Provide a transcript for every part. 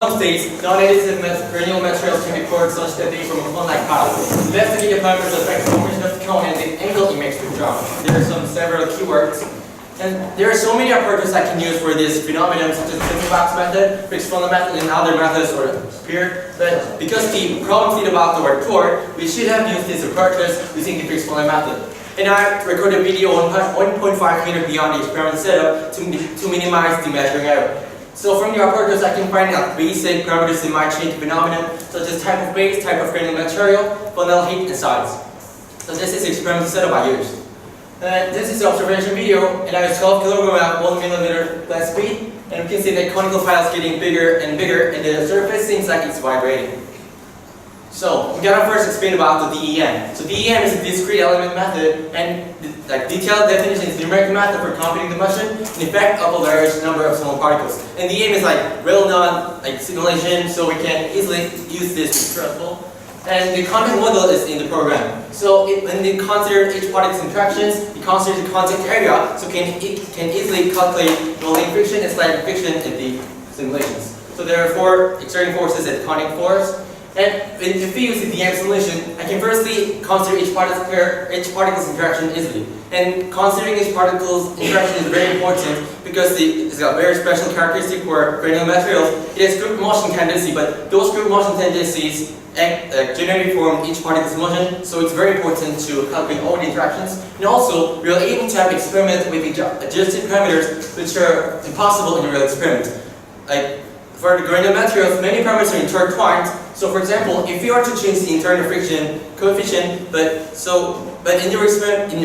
Some states, non-additive granular materials can be poured such that they form a cone-like pile. Investigate the parameters that affect the formation of the cone and the angle it makes with drum. There are several keywords. And there are so many approaches I can use for this phenomenon, such as the simple box method, fixed formula method, and other methods or appear. But because the problem stated about the word pour, we should have used these approaches using the fixed formula method. And I recorded a video 1.5 meters beyond the experiment setup to minimize the measuring error. So from the approaches, I can find out basic parameters that might change the phenomenon, such as type of base, type of granular material, fundamental heat, and size. So this is the experiment setup I used. This is the observation video, and I have 12 kg at 1 mm blast speed, and we can see that conical pile is getting bigger and bigger, and the surface seems like it's vibrating. So we gotta first explain about the DEM. So DEM is a discrete element method, and detailed definition is the numerical method for computing the motion and effect of a large number of small particles. And DEM is well-known simulation, so we can easily use this with stressful. And the contact model is in the program. So when they consider each particle's interactions, it considers the contact area, so it can easily calculate rolling friction and sliding friction in the simulations. So there are 4 exerting forces at conic force. And if we use the DEM simulation, I can firstly consider each particle's interaction easily. And considering each particle's interaction is very important because it's got very special characteristic for granular materials. It has group motion tendency, but those group motion tendencies generally form each particle's motion, so it's very important to calculate all the interactions. And also, we are able to have experiments with adjusted parameters which are impossible in a real experiment. For the granular materials, many parameters are intertwined. So for example, if we are to change the internal friction coefficient, but in the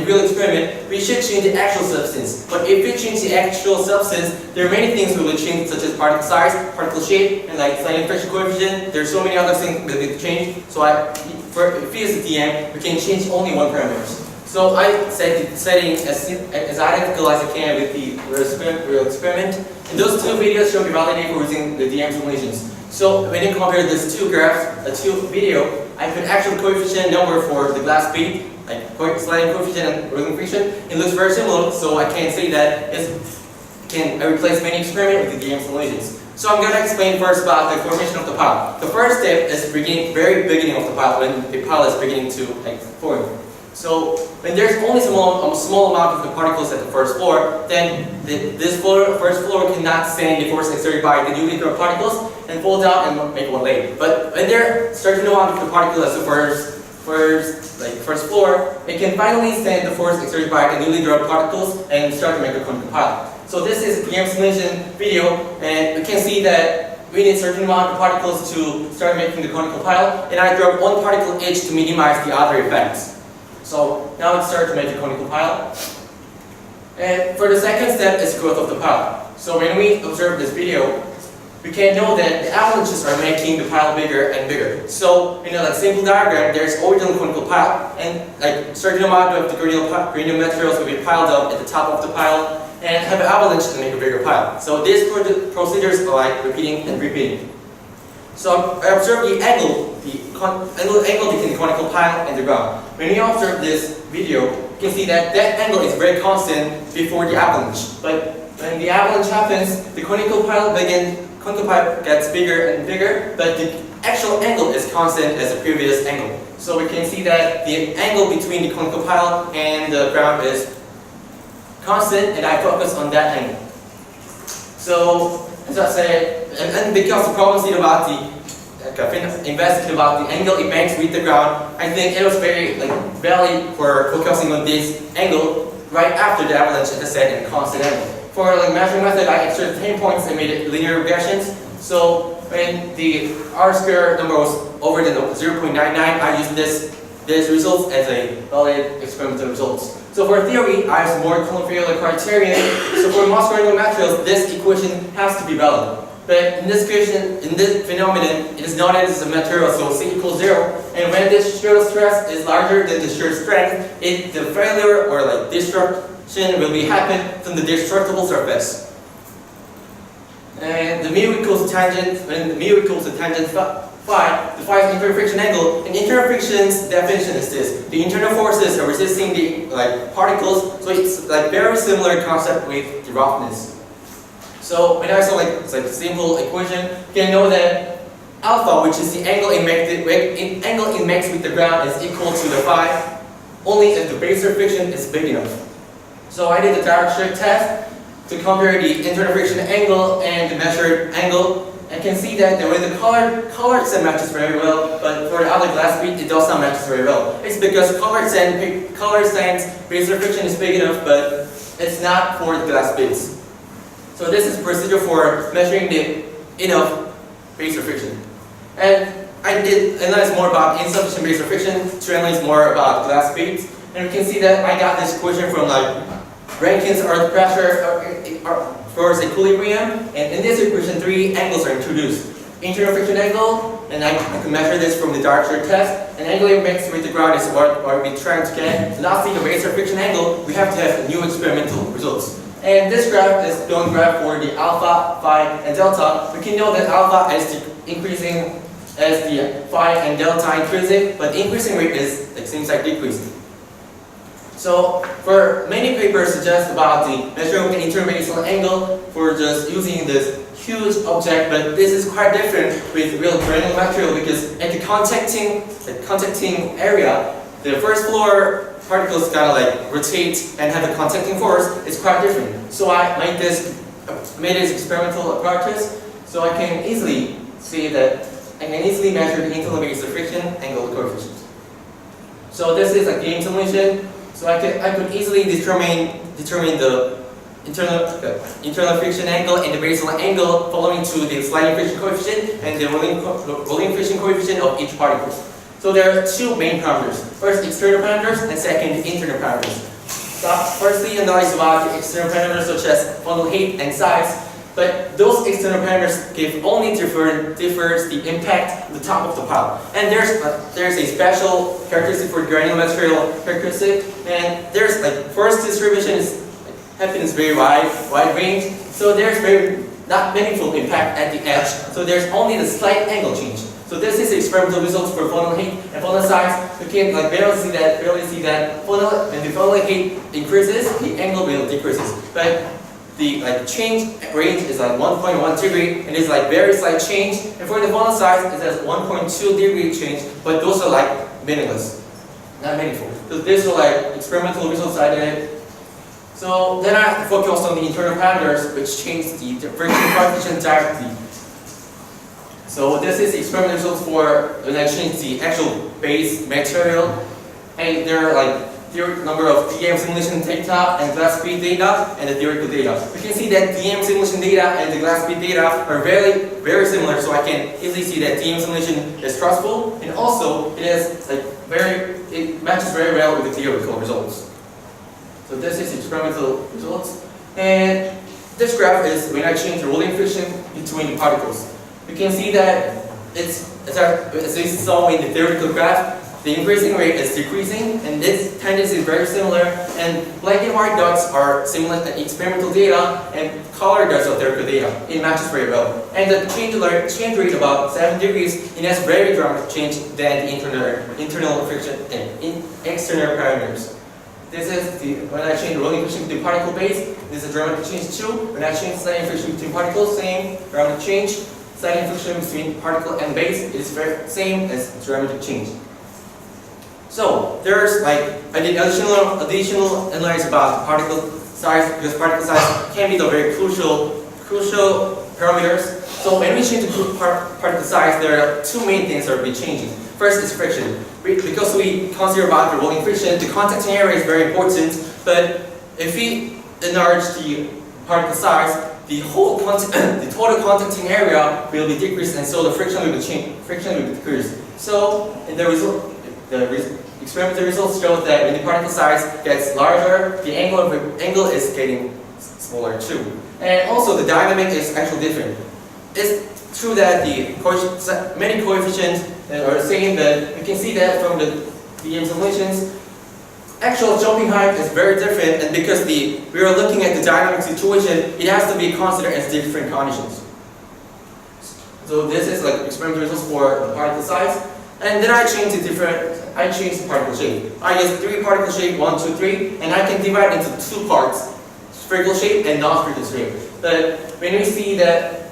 real experiment, we should change the actual substance. But if we change the actual substance, there are many things we will change, such as particle size, particle shape, and sliding friction coefficient. There are so many other things that we can change. So if we use the DEM, we can change only one parameter. So I set the setting as identical as I can with the real experiment. And those 2 videos show me validating for using the DEM simulations. So when you compare these 2 graphs, 2 video, I put actual coefficient number for the glass speed, sliding coefficient and rolling friction. It looks very similar, so I can say that I replace many experiments with the DEM simulations. So I'm going to explain first about the formation of the pile. The first step is very beginning of the pile, when the pile is beginning to form. So when there's only a small amount of the particles at the first floor, then this first floor cannot stand the force exerted by the newly dropped particles and fall down and make one leg. But when there starts to amount of the particles at the first floor, it can finally stand the force exerted by the newly dropped particles and start to make a conical pile. So this is the DEM simulation video, and we can see that we need a certain amount of particles to start making the conical pile, and I dropped 1 particle each to minimize the other effects. So now let's start to make a conical pile. And for the second step is growth of the pile. So when we observe this video, we can know that the avalanches are making the pile bigger and bigger. So in a simple diagram, there's original conical pile, and certain amount of the granular materials will be piled up at the top of the pile and have an avalanche to make a bigger pile. So these procedures are repeating and repeating. So I observe the angle between the conical pile and the ground. When you observe this video, you can see that angle is very constant before the avalanche. But when the avalanche happens, the conical pile gets bigger and bigger, but the actual angle is constant as the previous angle. So we can see that the angle between the conical pile and the ground is constant, and I focus on that angle. So as I said, and because the problem is about investigated about the angle it makes with the ground, I think it was very valid for focusing on this angle right after the avalanche, as I said, in constant angle. For measuring method, I inserted 10 points and made linear regressions. So when the R-square number was over than 0.99, I used this results as a valid experimental results. So for theory, I use more column-failure criterion. So for most granular materials, this equation has to be valid. But in this equation, in this phenomenon, it is not as a material, so C equals 0. And when this shear stress is larger than the shear strength, the failure or destruction will happen from the destructible surface. And the mu equals to tangent, when the mu equals to tangent phi, the phi is internal friction angle. And internal friction's definition is this: the internal forces are resisting the particles, so it's very similar concept with the roughness. So when I saw it's like a simple equation, you can know that alpha, which is the angle it makes with the ground, is equal to the phi only if the base friction is big enough. So I did the direct shear test to compare the internal friction angle and the measured angle. I can see that the way the colored sand matches very well, but for the other glass bead it does not match very well. It's because colored sand's base friction is big enough, but it's not for the glass beads. So this is the procedure for measuring the enough base friction. And I did analyze more about insufficient base friction to analyze more about glass beads. And we can see that I got this equation from Rankine's earth pressure for equilibrium. And in this equation, 3 angles are introduced. Internal friction angle, and I can measure this from the direct shear test. And angle it makes with the ground is what we're trying to get. So lastly, the base friction angle, we have to have new experimental results. And this graph is the graph for the alpha, phi, and delta. We can know that alpha is increasing as the phi and delta increasing, but the increasing rate is seems like decreasing. So for many papers suggest about the measuring of the internal basal angle for just using this huge object, but this is quite different with real granular material because at the contacting area, the first floor particles rotate and have a contacting force. It's quite different. So I made this experimental apparatus, so I can easily see that I can easily measure the internal base friction angle coefficient. So this is a game simulation. So I could easily determine the internal friction angle and the basal angle following to the sliding friction coefficient and the rolling friction coefficient of each particle. So there are 2 main parameters. First, external parameters, and second, internal parameters. So firstly, analyze about the external parameters such as funnel height and size. But those external parameters differs the impact at the top of the pile. And there's a special characteristic for granular material characteristic. And there's force distribution happens very wide range. So there's not meaningful impact at the edge. So there's only the slight angle change. So this is experimental results for funnel height and funnel size. You can barely see that when the funnel height increases, the angle will decreases. But the change range is 1.1 degree, and it's very slight change. And for the funnel size, it has 1.2 degree change, but those are meaningless, not meaningful. So these are experimental results I did. So then I focused on the internal parameters, which change the friction coefficient directly. So this is experimental results for when I change the actual base material, and there are number of DM simulation data and glass bead data and the theoretical data. We can see that DM simulation data and the glass bead data are very similar, so I can easily see that DM simulation is trustful, and also it is it matches very well with the theoretical results. So this is experimental results, and this graph is when I change the rolling friction between the particles. You can see that as we saw in the theoretical graph, the increasing rate is decreasing, and this tendency is very similar. And black and white dots are similar to experimental data, and color dots are theoretical data. It matches very well. And the change rate about 7 degrees, it has very dramatic change than the internal friction and external parameters. This is when I change the rolling friction between particle base. This is a dramatic change too. When I change sliding friction between particles, same dramatic change. Sliding friction between particle and base is very same as dramatic change. So there's I did additional analysis about particle size, because particle size can be the very crucial parameters. So when we change the particle size, there are 2 main things that will be changing. First is friction. Because we consider about the rolling friction, the contacting area is very important. But if we enlarge the particle size, the total contacting area will be decreased, and so the friction will be decreased. So in the experimental results show that when the particle size gets larger, the angle is getting smaller too. And also the dynamic is actually different. It's true that many coefficients are the same, but you can see that from the DM simulations, actual jumping height is very different, and because we are looking at the dynamic situation, it has to be considered as different conditions. So this is experimental results for the particle size. And then I change the particle shape. I use 3 particle shape, 1, 2, 3, and I can divide into 2 parts. spherical shape and non-spherical shape. But when we see that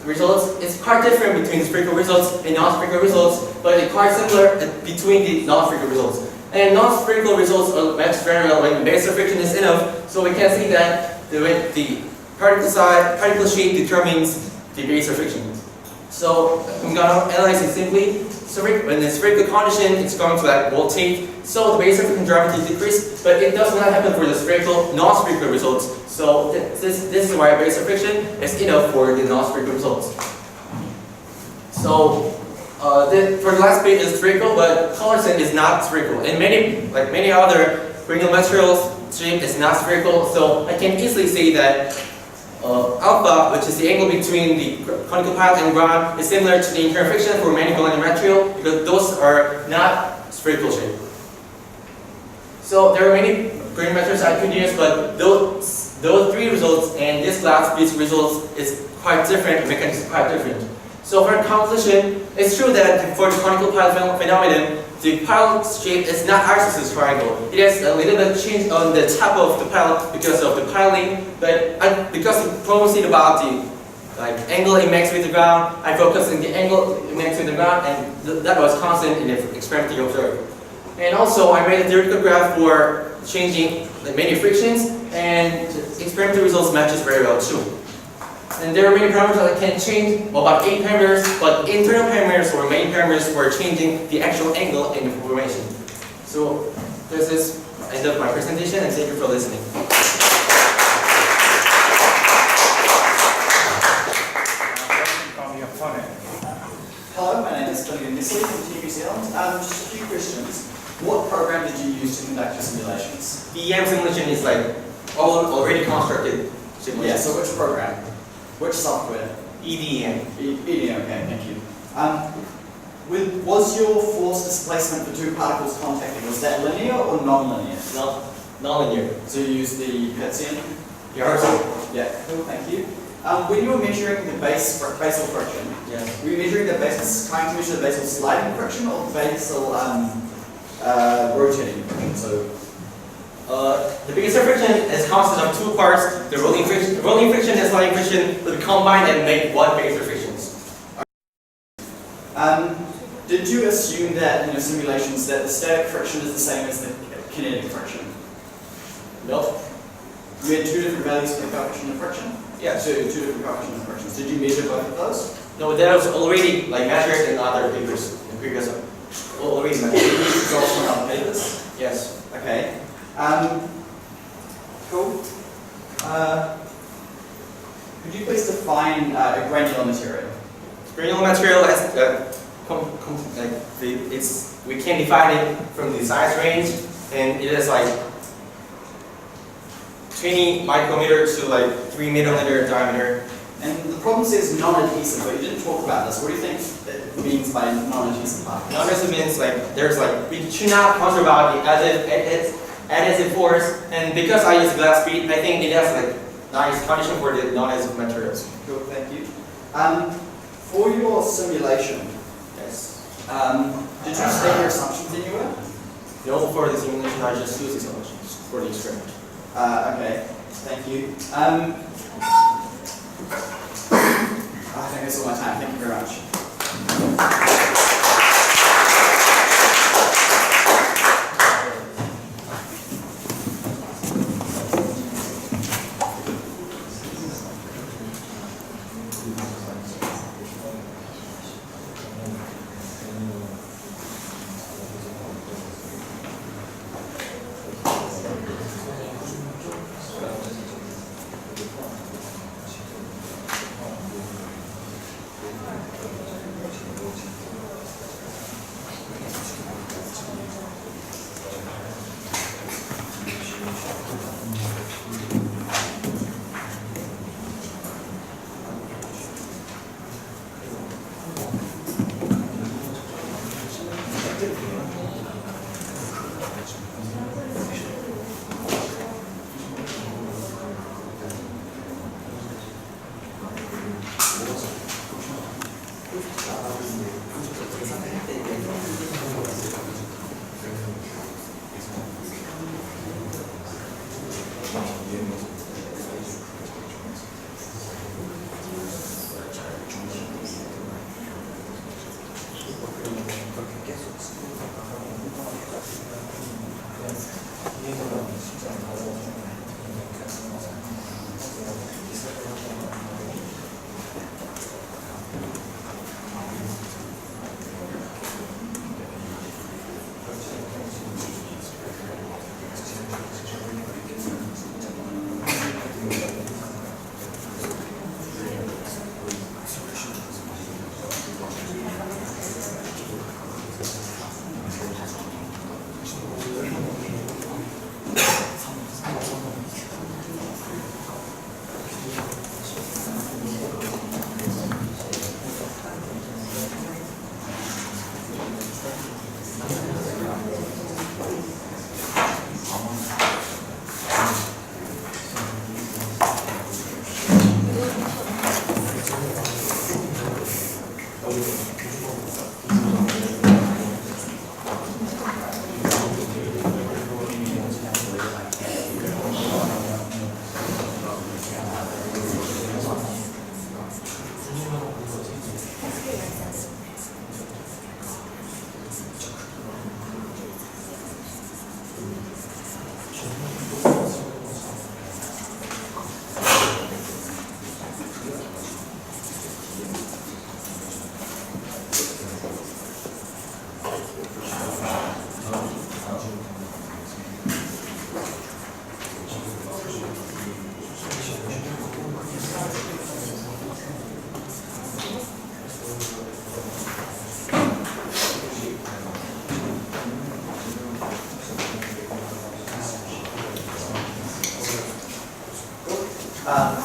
results, it's quite different between spherical results and non-spherical results, but it's quite similar between the non-spherical results. And non-spherical results are matched very well when base of friction is enough, so we can see that the particle size, particle shape determines the base of friction. So I'm gonna analyze it simply. So when the spherical condition, it's going to like rotate, so the base of friction dramatically decrease, but it does not happen for the spherical, non-spherical results. So this is why base of friction is enough for the non-spherical results. So for the last bit is spherical, but constant is not spherical. And many other granular materials, shape is not spherical. So I can easily say that alpha, which is the angle between the conical pile and ground, is similar to the internal friction for many granular material because those are not spherical shape. So there are many granular materials I could use, but those three results and this last bit's results is quite different. The mechanics is quite different. So for composition, it's true that for the conical pile phenomenon, the pile shape is not isosceles triangle. It has a little bit change on the top of the pile because of the piling, but because the problem is about the angle it makes with the ground, I focus on the angle it makes with the ground, and that was constant in the experiment you observed. And also, I made a theoretical graph for changing many frictions, and the experimental results matches very well too. And there are many parameters that can change, about 8 parameters, but internal parameters or main parameters for changing the actual angle in the formation. So this is the end of my presentation, and thank you for listening. Hello, my name is Finnegan Messerli from New Zealand. Just a few questions. What program did you use to conduct your simulations? The EM simulation is like already constructed simulation. Yeah, so which program? Which software? EDM. EDM, okay, thank you. Was your force displacement for two particles contacting, was that linear or non-linear? Non-linear. So you used the Hertzian? Yeah, Yeah, cool, thank you. When you were measuring the basal friction, were you measuring the basal, trying to measure the basal sliding friction or the basal rotating friction? So the biggest friction is consist of two parts. The rolling friction and sliding friction will be combined and make one base of frictions. Did you assume that in your simulations that the static friction is the same as the kinetic friction? No. You had two different values for the coefficient of friction? Yeah. So two different coefficient of frictions. Did you measure both of those? No, that was already measured in other papers. In previous already measured. It's also in other papers? Yes. Okay. Cool. Could you please define a granular material? Granular material has we can define it from the size range, and it is 20 micrometer to 3 millimeter diameter. And the problem says non-adhesive, but you didn't talk about this. What do you think it means by non-adhesive particles? Non-adhesive means we should not consider about the adhesive force, and because I use glass bead, I think it has nice condition for the non-adhesive materials. Cool, thank you. For your simulation, Yes. did you state your assumptions anywhere? No, for the simulation, I just use these assumptions for the experiment. Okay, thank you. I think that's all my time. Thank you very much.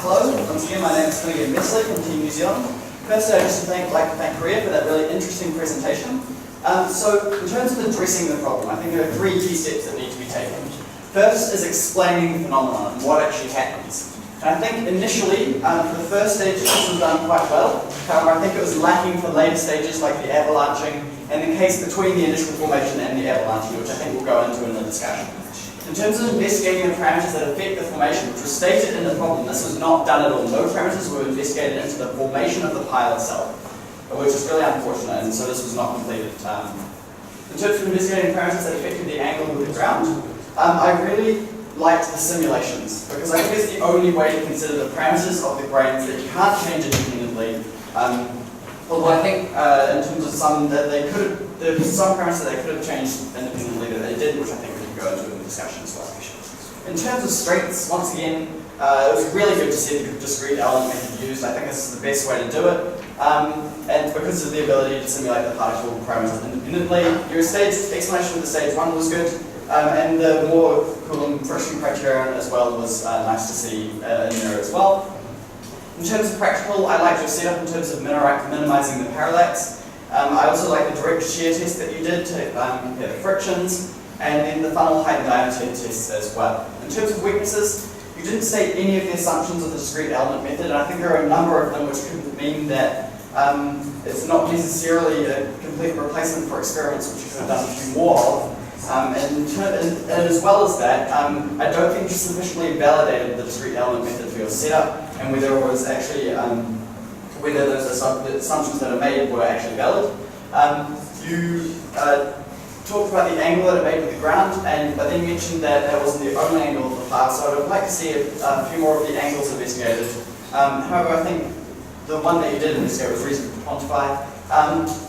Hello, once again my name is Finnegan Messerli from Team New Zealand. Firstly, I'd just like to thank Korea for that really interesting presentation. So in terms of addressing the problem, I think there are three key steps that need to be taken. First is explaining the phenomenon and what actually happens. And I think initially, for the first stage, this was done quite well. However, I think it was lacking for later stages like the avalanching and the case between the initial formation and the avalanching, which I think we'll go into in the discussion. In terms of investigating the parameters that affect the formation, which was stated in the problem, this was not done at all. No parameters were investigated into the formation of the pile itself, which is really unfortunate, and so this was not completed. In terms of investigating parameters that affected the angle of the ground, I really liked the simulations, because I think it's the only way to consider the parameters of the grains that you can't change independently. Although I think in terms of some that they could have, there were some parameters that they could have changed independently that they did, which I think we can go into in the discussion as well. In terms of strengths, once again, it was really good to see the discrete element method used. I think this is the best way to do it. And because of the ability to simulate the particle parameters independently, your stage explanation with the stage 1 was good. And the more Coulomb friction criterion as well was nice to see in there as well. In terms of practical, I liked your setup in terms of minimizing the parallax. I also like the direct shear test that you did to compare the frictions, and then the funnel height and diameter tests as well. In terms of weaknesses, you didn't state any of the assumptions of the discrete element method, and I think there are a number of them which could mean that it's not necessarily a complete replacement for experiments which you could have done a few more of. And as well as that, I don't think you sufficiently validated the discrete element method for your setup, and whether it was actually, whether those assumptions that are made were actually valid. You talked about the angle that it made with the ground, but then you mentioned that that wasn't the only angle of the pile, so I would like to see a few more of the angles investigated. However, I think the one that you did investigate was reasonable to quantify.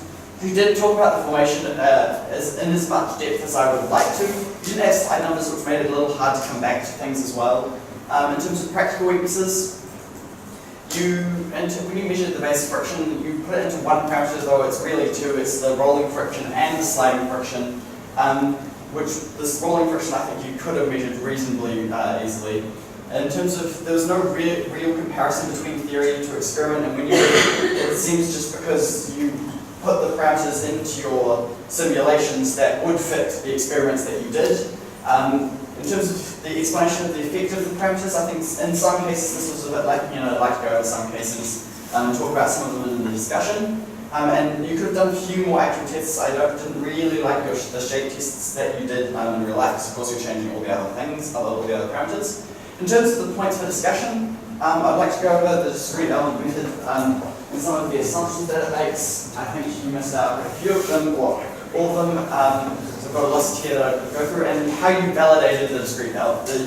You did talk about the formation in as much depth as I would like to. You did have slide numbers which made it a little hard to come back to things as well. In terms of practical weaknesses, when you measured the base friction, you put it into one parameter, though it's really two. It's the rolling friction and the sliding friction, which this rolling friction I think you could have measured reasonably easily. In terms of, there was no real comparison between theory to experiment, and when you it seems just because you put the parameters into your simulations that would fit the experiments that you did. In terms of the explanation of the effect of the parameters, I think in some cases this was a bit like, I'd like to go over some cases and talk about some of them in the discussion. And you could have done a few more actual tests. I didn't really like the shape tests that you did in real life, because of course you're changing all the other things, all the other parameters. In terms of the points for discussion, I'd like to go over the discrete element method and some of the assumptions that it makes. I think you missed out a few of them, or all of them. So I've got a list here that I could go through, and how you validated the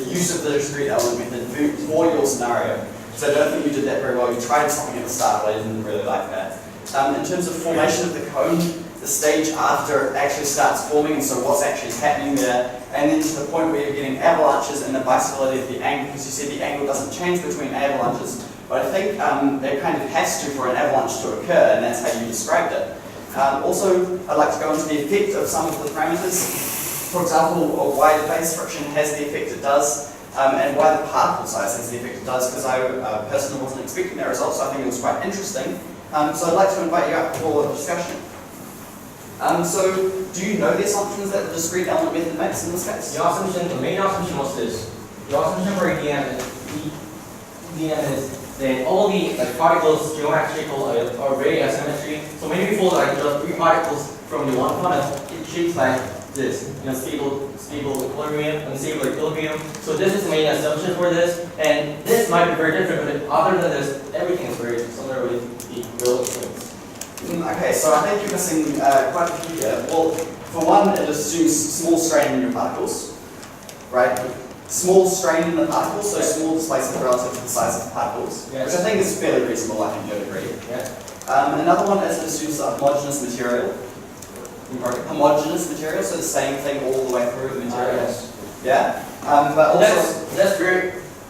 use of the discrete element method for your scenario. So I don't think you did that very well. You tried something at the start, but I didn't really like that. In terms of formation of the cone, the stage after it actually starts forming, and so what's actually happening there, and then to the point where you're getting avalanches and the bicyclicity of the angle, because you said the angle doesn't change between avalanches, but I think it kind of has to for an avalanche to occur, and that's how you described it. Also, I'd like to go into the effect of some of the parameters. For example, why the base friction has the effect it does, and why the particle size has the effect it does, because I personally wasn't expecting that result, so I think it was quite interesting. So I'd like to invite you up for the discussion. So, do you know the assumptions that the discrete element method makes in this case? The main assumption was this. The assumption for EDM is then all the particles geometrical are very asymmetry. So maybe for just 3 particles from the one funnel, it shapes like this, stable equilibrium, unstable equilibrium. So this is the main assumption for this, and this might be very different, but other than this, everything is very similar with the real equations. Okay, so I think you're missing quite a few here. Well, for one, it assumes small strain in your particles, right? Small strain in the particles, so small displacement relative to the size of the particles, yes. which I think is fairly reasonable, I think you'd agree. Yeah. Another one is it assumes a homogeneous material. Homogeneous material, so the same thing all the way through the material. Yes. Yeah? But also...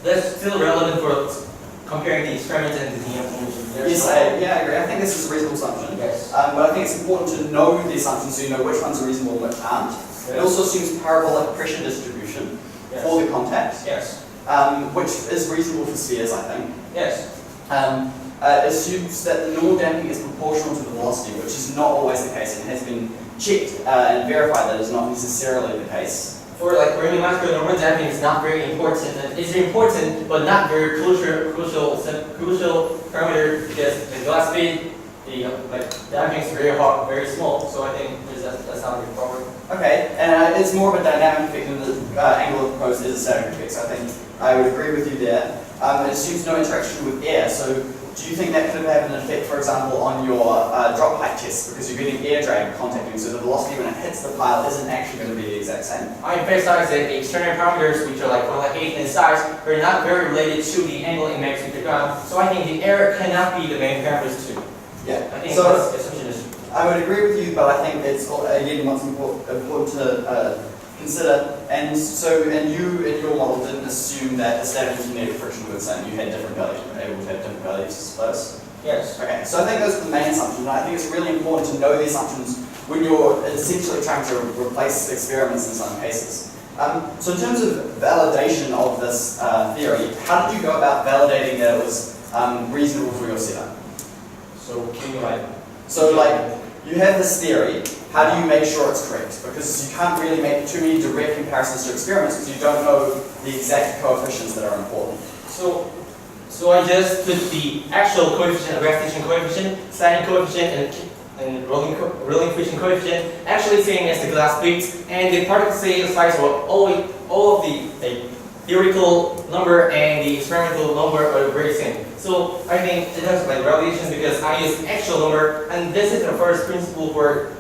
That's still relevant for comparing the experiment and the image. Yes, I agree. I think this is a reasonable assumption. Yes. But I think it's important to know the assumptions so you know which ones are reasonable and which aren't. Yes. It also assumes parabolic pressure distribution for the contact, Yes. which is reasonable for spheres, I think. Yes. Assumes that the normal damping is proportional to the velocity, which is not always the case and has been checked and verified that is not necessarily the case. For Bernoulli mass normal damping is not very important. It's important, but not very crucial parameter because the glass speed, the damping is very small. So I think that's not a big problem. Okay, and it's more of a dynamic effect than the angle of proposed is a static effect. So I think I would agree with you there. It assumes no interaction with air. So do you think that could have an effect, for example, on your drop height test because you're getting air drag contacting, so the velocity when it hits the pile isn't actually going to be the exact same? I emphasize that the external parameters, which are like 8 in size, are not very related to the angle index with the ground. So I think the air cannot be the main parameters too. Yeah. I think so that's assumption is. I would agree with you, but I think it's again what's important to consider. And you in your model didn't assume that the static and kinetic friction were the same. You had different values. You were able to have different values, I suppose. Yes. Okay. So I think those are the main assumptions. And I think it's really important to know the assumptions when you're essentially trying to replace experiments in some cases. So in terms of validation of this theory, how did you go about validating that it was reasonable for your setup? So can you you have this theory. How do you make sure it's correct? Because you can't really make too many direct comparisons to experiments because you don't know the exact coefficients that are important. So I just put the actual coefficient, gravitation coefficient, sliding coefficient, and rolling friction coefficient, actually same as the glass beads, and the particle size were all of the theoretical number and the experimental number are very same. So I think it has relation because I use actual number, and this is the first principle for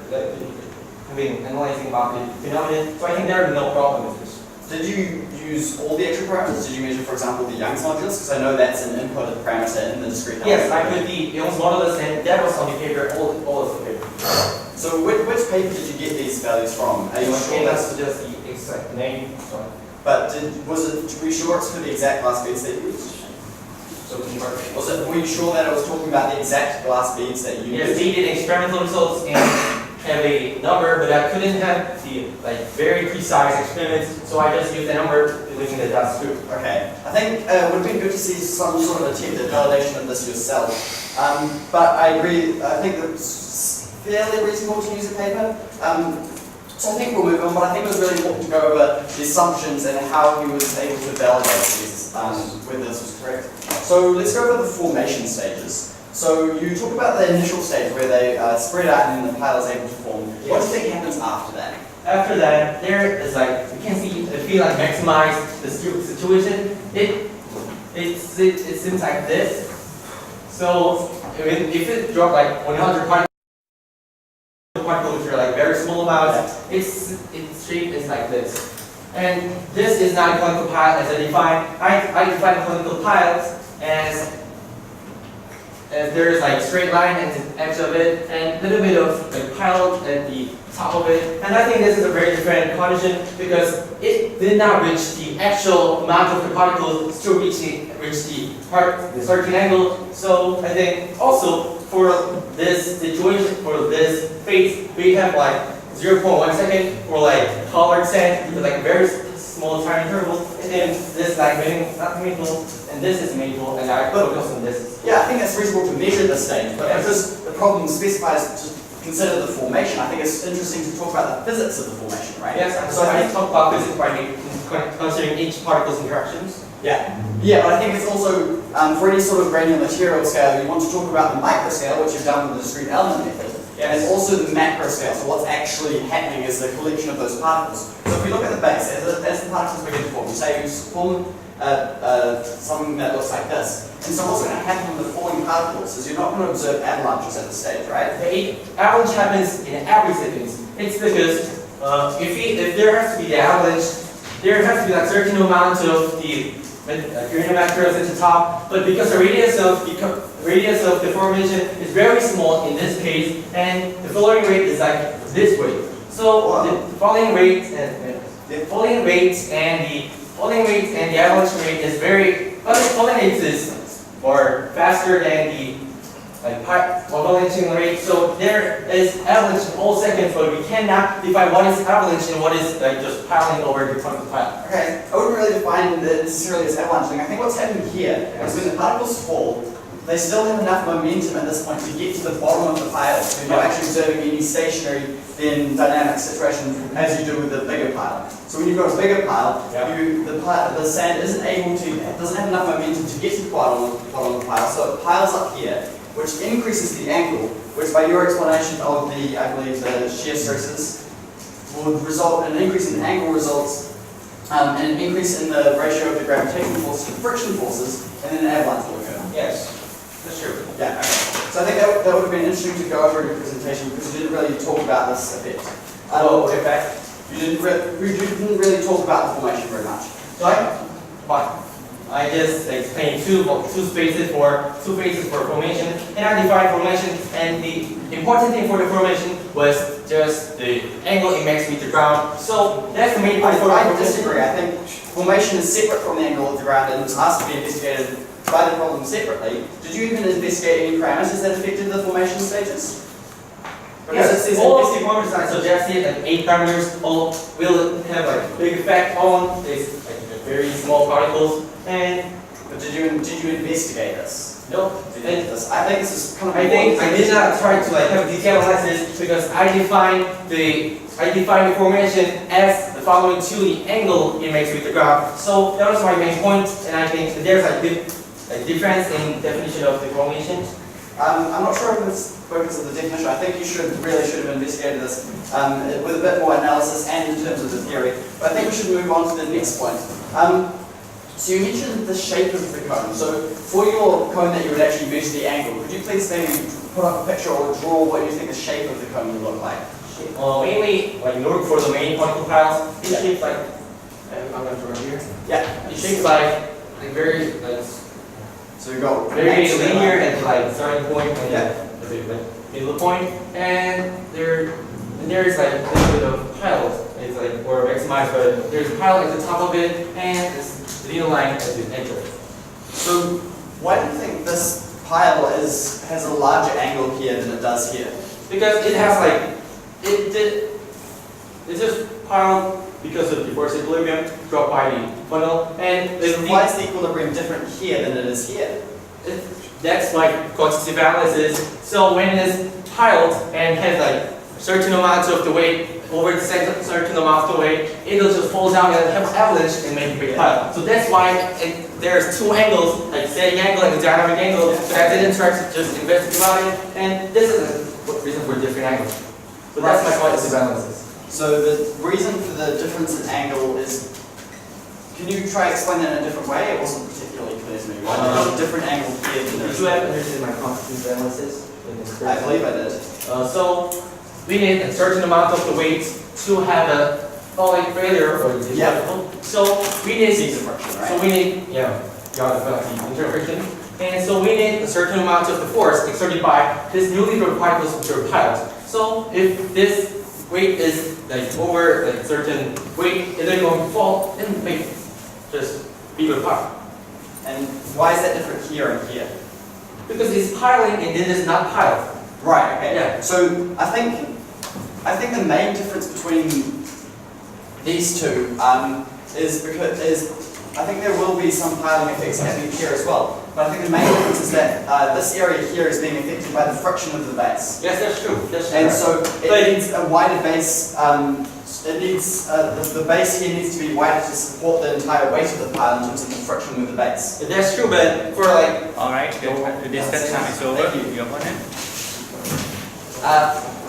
analyzing about the phenomenon. So I think there is no problem with this. Did you use all the extra parameters? Did you measure, for example, the Young's modulus? Because I know that's an input parameter in the discrete number. Yes, I put the Young's modulus, and that was on the paper, all of the paper. So which paper did you get these values from? Are you sure that's just the exact name. Sorry. But were you sure it's for the exact glass beads that you used? So were you sure that it was talking about the exact glass beads that you used? Yes, they did experimental results and have a number, but I couldn't have the very precise experiments, so I just used the number, believing that that's true. Okay, I think it would be good to see some sort of attempt at validation of this yourself. But I agree. I think it's fairly reasonable to use a paper. So I think we'll move on, but I think it was really important to go over the assumptions and how he was able to validate these, whether this was correct. So let's go over the formation stages. So you talk about the initial stage where they spread out and then the pile is able to form. Yes. What do you think happens after that? After that, there is you can see the field maximize the situation. It seems like this. So if it dropped 100 particles, which are very small amounts, its shape is like this. And this is not a conical pile as I define. I define conical piles as there's straight line at the edge of it and a little bit of pile at the top of it. And I think this is a very different condition because it did not reach the actual amount of the particles to reach the certain angle. So I think also for this situation, for this phase, we have 0.1 second for colored sand with very small time interval, and then this not meaningful, and this is meaningful, and I focus on this. Yeah, I think it's reasonable to measure this stage, but because the problem specifies to consider the formation, I think it's interesting to talk about the physics of the formation, right? Yes, so I talk about physics by considering each particle's interactions. Yeah, but I think it's also for any sort of granular material scale, you want to talk about the micro scale, which you've done with the discrete element method, and also the macro scale, so what's actually happening is the collection of those particles. So if you look at the base, as the particles begin to form, you say you form something that looks like this. And so what's going to happen with the falling particles is you're not going to observe avalanches at this stage, right? The avalanche happens in every second. It's because if there has to be the avalanche, there has to be like certain amount of the granular materials at the top, but because the radius of the formation is very small in this case, and the falling rate is like this way. So the falling rate and the avalanche rate is very, but the falling rate is more faster than the avalanching rate. So there is avalanche in all seconds, but we cannot define what is avalanche and what is like just piling over the front of the pile. Okay, I wouldn't really define it necessarily as avalanching. I think what's happening here is when the particles fall, they still have enough momentum at this point to get to the bottom of the pile. So you're not actually observing any stationary then dynamic situation as you do with the bigger pile. So when you've got a bigger pile, the sand doesn't have enough momentum to get to the bottom of the pile, so it piles up here, which increases the angle, which by your explanation of the, I believe, the shear stresses, would result in an increase in the angle results, and an increase in the ratio of the gravitational force to the friction forces, and then an avalanche will occur. Yes, that's true. Yeah, okay. So I think that would have been interesting to go over in your presentation because you didn't really talk about this effect. Okay, back. You didn't really talk about the formation very much. I just explained two spaces for formation, and I defined formation, and the important thing for the formation was just the angle it makes with the ground. So that's the main point for I formation. disagree. I think formation is separate from the angle of the ground and has to be investigated by the problem separately. Did you even investigate any parameters that affected the formation stages? Yes, all of the parameters I suggested, like 8 parameters, all will have like big effect on this very small particles. But did you investigate this? No. I think this is kind of. I did not try to like have detailed analysis because I defined the formation as the following to the angle it makes with the ground. So that was my main point, and I think there's a difference in definition of the formation. I'm not sure if it's focus of the definition. I think you really should have investigated this with a bit more analysis and in terms of the theory. But I think we should move on to the next point. So you mentioned the shape of the cone. So for your cone that you would actually measure the angle, could you please maybe put up a picture or draw what you think the shape of the cone would look like? Mainly, like in order for the main particle piles, it shapes like, I'm going to draw here. Yeah. It shapes like very, so you've got very linear and like starting point and yeah. middle point, and there is like a little bit of piles. It's like or maximized, but there's a pile at the top of it and this linear line at the edge of it. So why do you think this pile has a larger angle here than it does here? Because it has like it's just piled because of the force equilibrium dropped by the funnel, and why is the equilibrium different here than it is here? That's like quantitative analysis. So when it's piled and has like a certain amount of the weight over the certain amount of the weight, it'll just fall down and have an avalanche and make a big pile. So that's why there's two angles, like steady angle and the dynamic angle. So I didn't try to just investigate about it, and this is a reason for different angles. So that's my quantitative analysis. So the reason for the difference in angle is, can you try to explain that in a different way? It wasn't particularly clear to me. Why there's a different angle here than Did you have understood my quantitative analysis? I believe I did. So we need a certain amount of the weight to have a falling failure or So we need friction, right? So we need the interfriction. And so we need a certain amount of the force exerted by this newly formed particles which are piled. So if this weight is like over like certain weight, and then going to fall, then make just bigger pile. And why is that different here and here? Because it's piling and then it's not piled. Right. Okay. Yeah. So I think the main difference between these two is I think there will be some piling effects happening here as well. But I think the main difference is that this area here is being affected by the friction of the base. Yes, that's true. That's And true. so it needs a wider base. It needs the base here needs to be wider to support the entire weight of the pile in terms of the friction with the base. That's true, but for like All right, the discussion is over. Your opponent.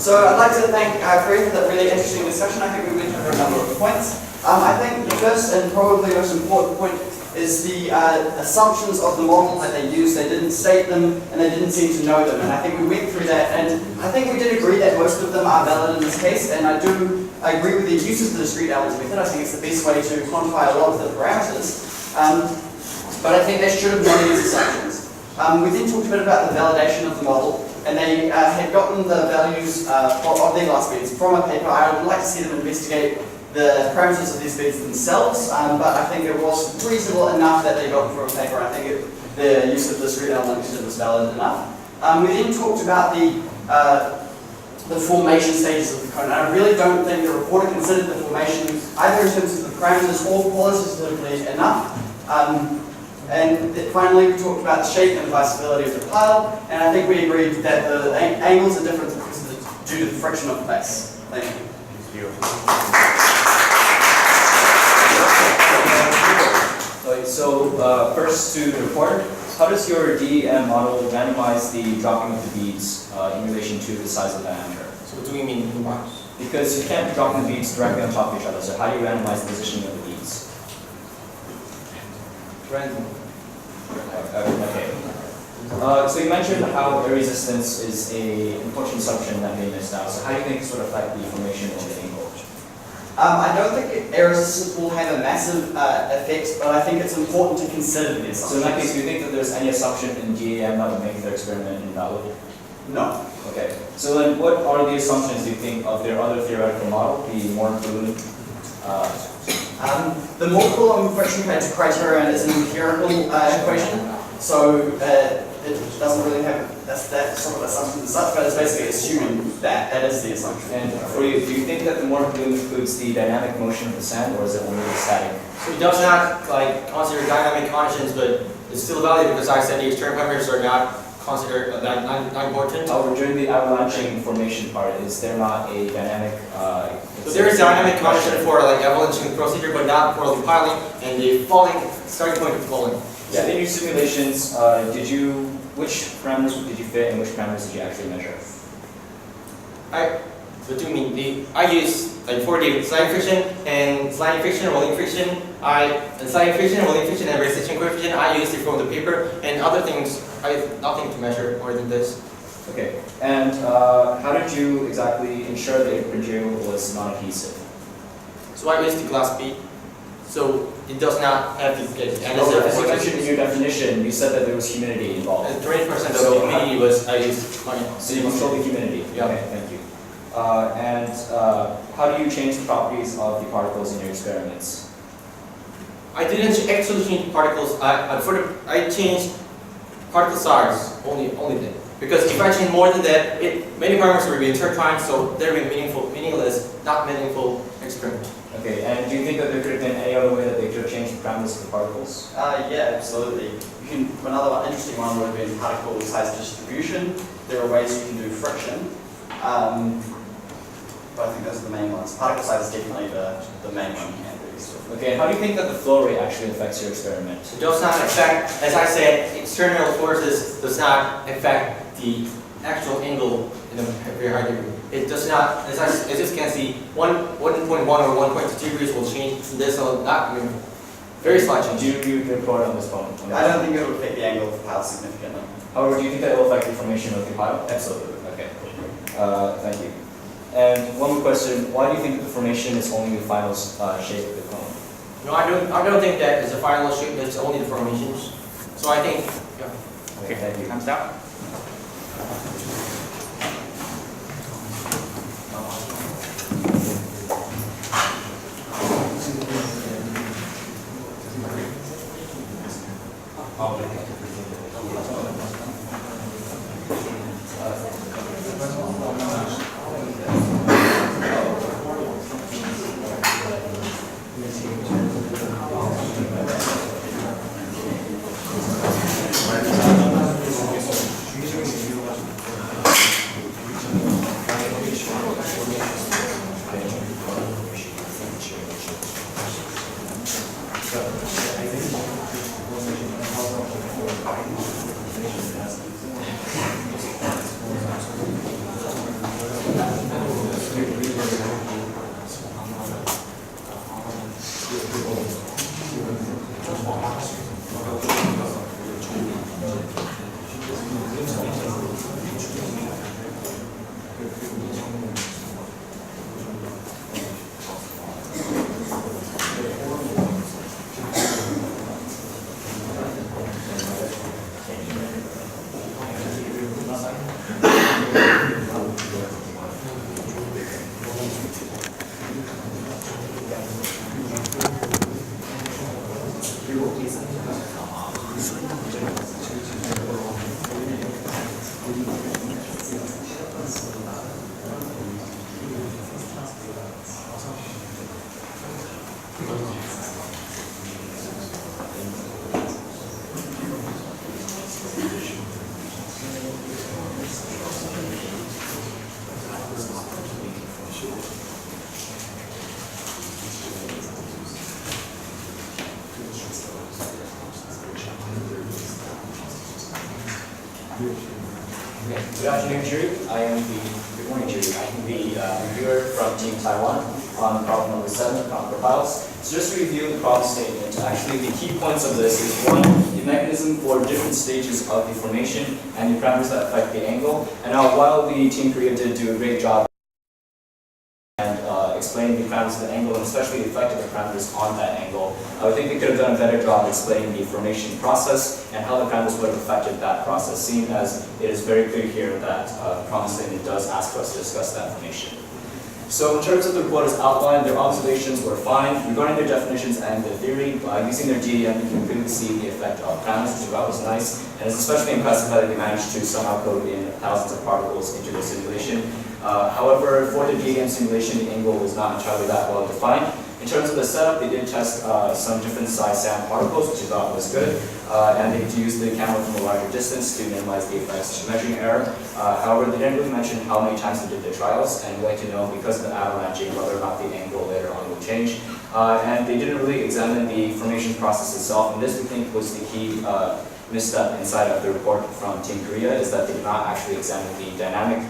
So I'd like to thank Korea for that really interesting discussion. I think we went over a number of points. I think the first and probably most important point is the assumptions of the model that they used. They didn't state them and they didn't seem to know them. And I think we went through that, and I think we did agree that most of them are valid in this case. And I agree with the uses of the discrete elements method. I think it's the best way to quantify a lot of the parameters. But I think they should have known these assumptions. We then talked a bit about the validation of the model. And they had gotten the values of their glass beads from a paper. I would like to see them investigate the parameters of these beads themselves, but I think it was reasonable enough that they got them from a paper. I think the use of this read element method was valid enough. We then talked about the formation stages of the cone. And I really don't think the reporter considered the formation either in terms of the parameters or qualitatively enough. And finally, we talked about the shape and advisability of the pile, and I think we agreed that the angles are different due to the friction of the base. Thank you. Okay, so first to the report, how does your DEM model randomize the dropping of the beads in relation to the size of the diameter? So what do you mean? Because you can't drop the beads directly on top of each other, so how do you randomize the positioning of the beads? Random. Okay. So you mentioned how air resistance is an important assumption that may missed out. So how do you think this would affect the formation of the angle? I don't think air resistance will have a massive effect, but I think it's important to consider the assumptions. So in that case, do you think that there's any assumption in DEM that would make their experiment invalid? No. Okay. So then what are the assumptions you think of their other theoretical model, the Moore-Bloom? The Moore-Coulomb friction criterion is an empirical equation, so it doesn't really have that sort of assumption as such, but it's basically assuming that that is the assumption. And for you, do you think that the Moore-Bloom includes the dynamic motion of the sand, or is it only the static? So it does not consider dynamic constants, but it's still valid because I said the external parameters are not considered not important. However, during the avalanching formation part, is there not a dynamic? So there is dynamic constant for avalanching procedure, but not for the piling and the falling starting point of falling. Yeah. In your simulations, which parameters did you fit, and which parameters did you actually measure? What do you mean? I use for the sliding friction and sliding friction, rolling friction. Sliding friction, rolling friction, and resistance coefficient. I used it from the paper, and other things I have nothing to measure more than this. Okay. And how did you exactly ensure that your material was non-adhesive? So I used the glass bead, so it does not have the As you mentioned in your definition, you said that there was humidity involved. 20% of the humidity was I used. So you control the humidity. Yeah. Okay, thank you. And how do you change the properties of the particles in your experiments? I didn't actually change particles. I changed particle size only then. Because if I change more than that, many parameters will be intertwined, so there will be meaningless, not meaningful experiment. Okay, and do you think that there could have been any other way that they could have changed the parameters of the particles? Yeah, absolutely. Another interesting one would have been particle size distribution. There are ways you can do friction. But I think those are the main ones. Particle size is definitely the main one you can do. Okay, how do you think that the flow rate actually affects your experiment? It does not affect, as I said, external forces does not affect the actual angle in a very high degree. It does not, as you can see, 1.1 or 1.2 degrees will change. This will not very slight change. Do you agree with the report on this point? I don't think it will affect the angle of the pile significantly. However, do you think that it will affect the formation of the pile? Absolutely. Okay. Thank you. And one more question, why do you think that the formation is only the final shape of the cone? No, I don't think that is a final shape, it's only the formations. So I think, yeah. Okay, thank you. Thumbs up. Good afternoon, jury. Good morning, jury. I am the reviewer from Team Taiwan on problem number 7, Conical piles. So just to review the problem statement, actually the key points of this is 1, the mechanism for different stages of the formation and the parameters that affect the angle. And now while the Team Korea did do a great job and explain the parameters of the angle, and especially the effect of the parameters on that angle, I think they could have done a better job explaining the formation process and how the parameters would have affected that process, seeing as it is very clear here that the problem statement does ask for us to discuss that formation. So in terms of the reporter's outline, their observations were fine. Regarding their definitions and the theory, using their DEM, you can clearly see the effect of parameters, which I thought was nice. And it's especially impressive that they managed to somehow code in thousands of particles into their simulation. However, for the DEM simulation, the angle was not entirely that well defined. In terms of the setup, they did test some different size sound particles, which I thought was good. And they used the camera from a larger distance to minimize the effects of measuring error. However, they didn't really mention how many times they did the trials, and we'd like to know, because of the avalanching, whether or not the angle later on will change. And they didn't really examine the formation process itself, and this we think was the key misstep inside of the report from Team Korea, is that they did not actually examine the dynamic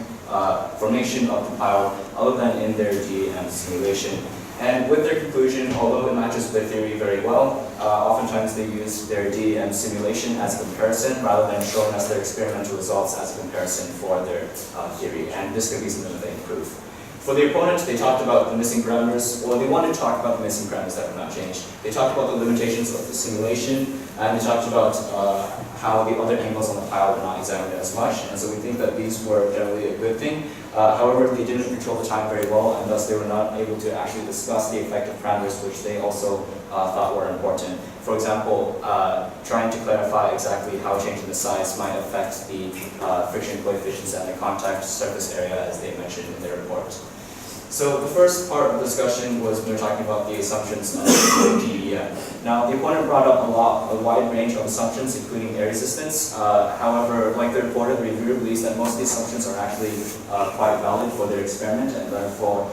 formation of the pile other than in their DEM simulation. And with their conclusion, although it matches their theory very well, oftentimes they use their DEM simulation as a comparison rather than showing us their experimental results as a comparison for their theory. And this could be something that they improve. For the opponent, they talked about the missing parameters, or they wanted to talk about the missing parameters that were not changed. They talked about the limitations of the simulation, and they talked about how the other angles on the pile were not examined as much, and so we think that these were generally a good thing. However, they didn't control the time very well, and thus they were not able to actually discuss the effective parameters, which they also thought were important. For example, trying to clarify exactly how changing the size might affect the friction coefficients and the contact surface area, as they mentioned in their report. So the first part of the discussion was when we were talking about the assumptions of DEM. Now, the opponent brought up a wide range of assumptions, including air resistance. However, like the reporter, the reviewer believes that most of the assumptions are actually quite valid for their experiment, and therefore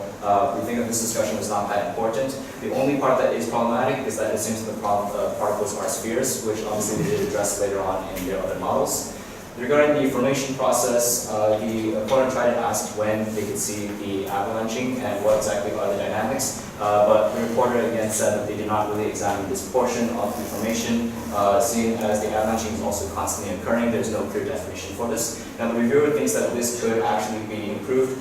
we think that this discussion was not that important. The only part that is problematic is that it seems that the particles are spheres, which obviously they did address later on in their other models. Regarding the formation process, the opponent tried to ask when they could see the avalanching and what exactly are the dynamics, but the reporter again said that they did not really examine this portion of the formation, seeing as the avalanching is also constantly occurring. There's no clear definition for this. Now the reviewer thinks that this could actually be improved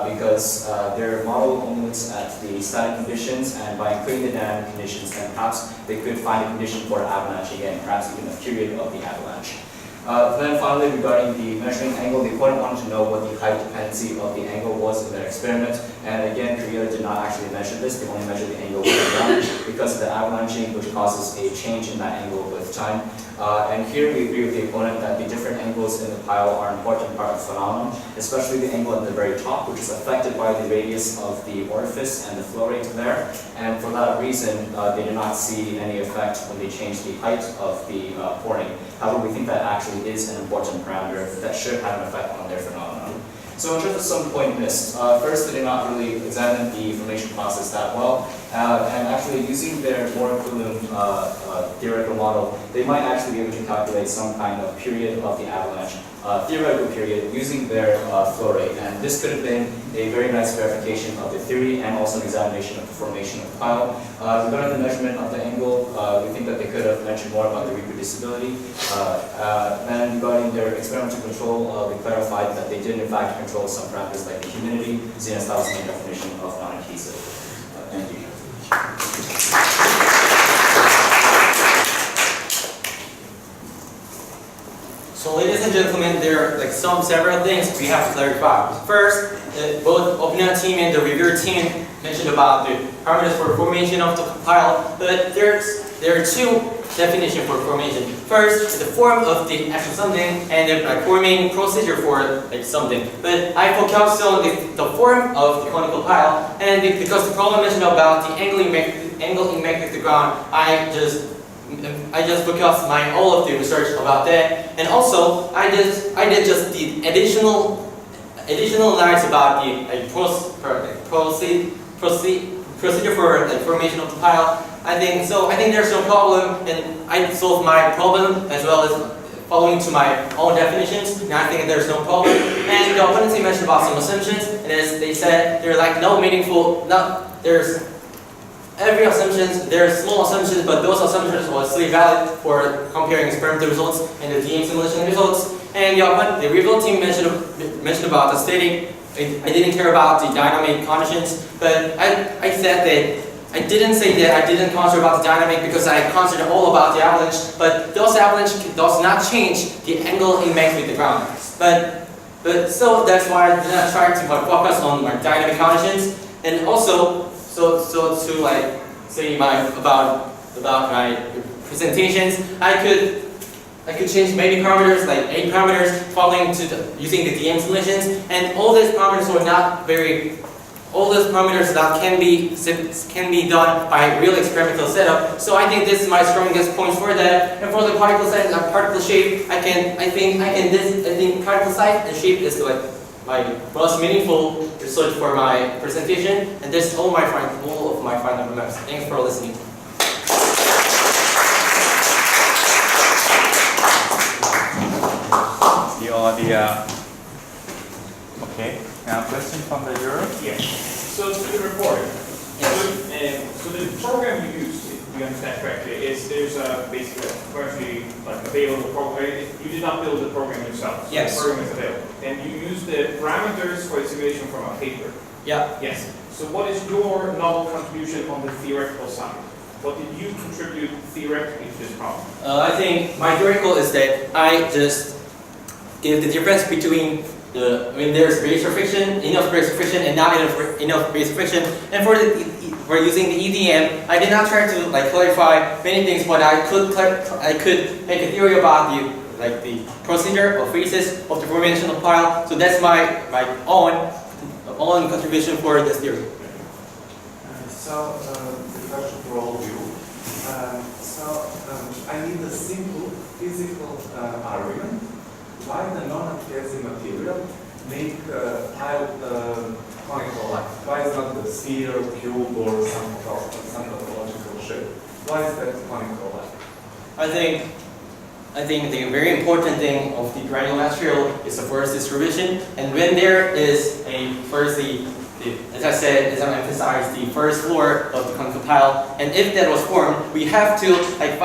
because their model only looks at the static conditions, and by including the dynamic conditions, then perhaps they could find a condition for avalanching and perhaps even a period of the avalanche. Then finally, regarding the measuring angle, the opponent wanted to know what the height dependency of the angle was in their experiment. And again, Korea did not actually measure this. They only measured the angle with the ground because of the avalanching, which causes a change in that angle with time. And here we agree with the opponent that the different angles in the pile are an important part of the phenomenon, especially the angle at the very top, which is affected by the radius of the orifice and the flow rate there. And for that reason, they did not see any effect when they changed the height of the pouring. However, we think that actually is an important parameter that should have an effect on their phenomenon. So in terms of some point missed, first they did not really examine the formation process that well, and actually using their more equivalent theoretical model, they might actually be able to calculate some kind of period of the avalanche, theoretical period, using their flow rate. And this could have been a very nice verification of the theory and also an examination of the formation of the pile. Regarding the measurement of the angle, we think that they could have mentioned more about the reproducibility. And regarding their experimental control, we clarified that they did in fact control some parameters like the humidity, seeing as that was the definition of non-adhesive. Thank you. So ladies and gentlemen, there are several things we have to clarify. First, both opinion team and the reviewer team mentioned about the parameters for formation of the pile, but there are two definitions for formation. First, the form of the actual something, and the forming procedure for something. But I focused on the form of the conical pile, and because the problem mentioned about the angle impact with the ground, I just focused all of the research about that, and also I did just the additional lines about the procedure for formation of the pile. I think there's no problem, and I solved my problem as well as following to my own definitions, and I think there's no problem. And the opponent team mentioned about some assumptions, and as they said, there are like no meaningful, there's every assumptions, there are small assumptions, but those assumptions are still valid for comparing experimental results and the DM simulation results. And the Rev team mentioned about the stating, I didn't care about the dynamic conditions, but I said that I didn't say that I didn't consider about the dynamic because I considered all about the avalanche, but those avalanche does not change the angle it makes with the ground. But so that's why I did not try to focus on my dynamic conditions, and also so to like say about my presentations, I could change maybe parameters like 8 parameters following to using the DM simulations, and all these parameters were not very. All those parameters that can be done by real experimental setup. So I think this is my strongest points for that. And for the particle size and particle shape, I think particle size and shape is like my most meaningful research for my presentation. And this is all of my final remarks. Thanks for listening. Okay. Now, question from the juror? Yes. So to the report, so the program you used, if we understand correctly, is there's basically a commercially available program. You did not build the program yourself. So Yes. The program is available, and you use the parameters for the simulation from a paper. Yeah. Yes. So what is your novel contribution on the theoretical side? What did you contribute theoretically to this problem? I think my theoretical is that I just give the difference between when there's brazier friction, enough brazier friction, and not enough brazier friction. And for using the EDM, I did not try to like clarify many things, but I could make a theory about the procedure or phases of the four-dimensional pile. So that's my own contribution for this theory. The question for all of you. I need a simple physical argument. Why the non-adhesive material make pile conical like? Why is not the sphere, cube, or some topological shape? Why is that conical like? I think the very important thing of the granular material is the force distribution, and when there is as I said, as I emphasized, the first floor of the conical tile, and if that was formed, we have to like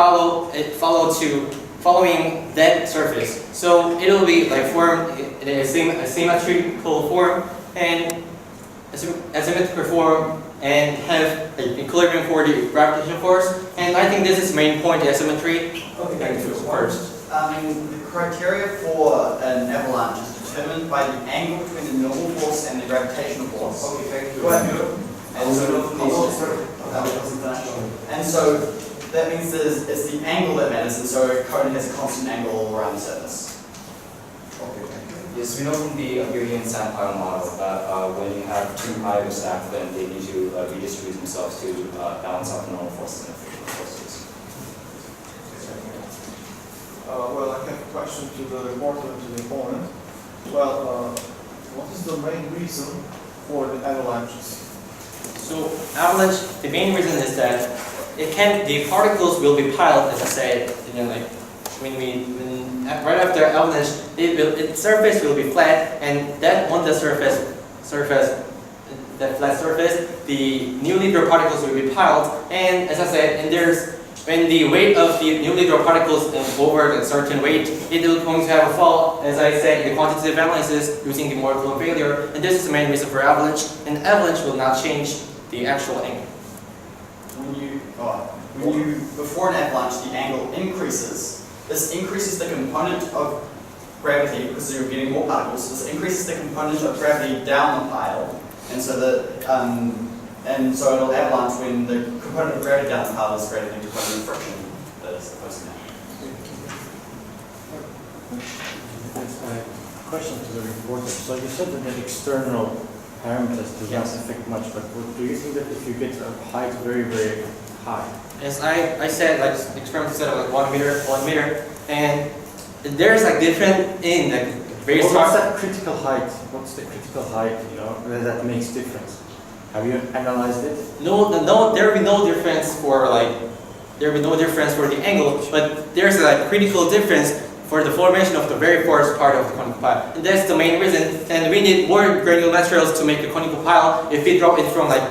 following that surface. So it will be like formed in a symmetrical form and asymmetrical form and have an equilibrium for the gravitational force. And I think this is the main point, the asymmetry. Okay, First. The criteria for an avalanche is determined by the angle between the normal force and the gravitational force. Okay, thank you. Go ahead. And so that means it's the angle that matters, and so a cone has a constant angle all around the surface. Okay, thank you. Yes, we know from the Hungarian sand pile model that when you have two piles stacked, then they need to redistribute themselves to balance out the normal forces and frictional forces. Well, I have a question to the reporter and to the opponent. Well, what is the main reason for the avalanches? So avalanche, the main reason is that the particles will be piled, as I said, right after avalanche, its surface will be flat, and that on the that flat surface, the newly dropped particles will be piled, and as I said, when the weight of the newly dropped particles is over a certain weight, it is going to have a fall, as I said, in the quantitative analysis using the molecular failure, and this is the main reason for avalanche, and avalanche will not change the actual angle. Before an avalanche, the angle increases. This increases the component of gravity because you're getting more particles. This increases the component of gravity down the pile, and so it'll avalanche when the component of gravity down the pile is greater than the component of friction that is opposing that. That's my question to the reporter. So you said that the external parameters do not affect much, but do you think that if you get a height very, very high? As I said, like experiment said, like 1 meter, and there's like different in like various. What's that critical height? What's the critical height? That makes difference. Have you analyzed it? No, there will be no difference for the angle, but there's a critical difference for the formation of the very first part of the conical pile. And that's the main reason. And we need more granular materials to make a conical pile if we drop it from like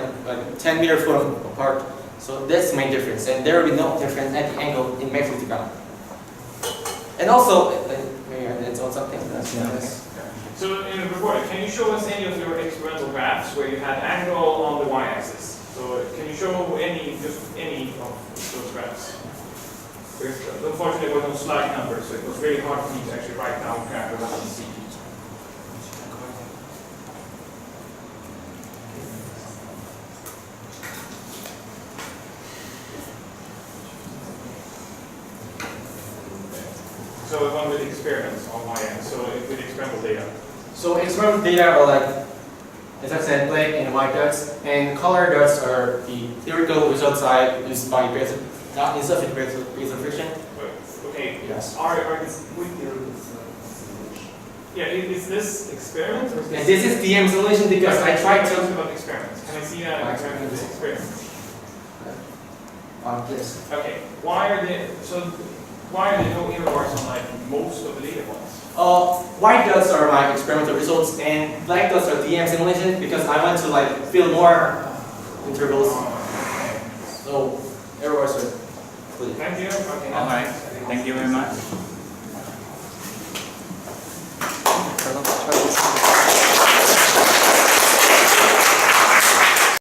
10 meters from apart. So that's the main difference. And there will be no difference at the angle in max the ground. And also, maybe it's on something. So in the report, can you show us any of your experimental graphs where you had angle on the y-axis? So can you show just any of those graphs? Because unfortunately there were no slide numbers, so it was very hard for me to actually write down graphs what you see. So one with experiments on my end, so with experimental data. So experimental data are like, as I said, black and white dots, and color dots are the theoretical results I used by insufficient base of friction. Okay. Yes. Yeah, is this experiment? Or is And this is DM simulation because I tried Talk to. about experiments. Can I see that experiment? This experiment. Yes. Okay. Why are there no inner bars on like most of the data points? White dots are my experimental results, and black dots are DM simulation because I want to like fill more intervals. So errors are clear. Thank you. Okay. All right. Thank you very much.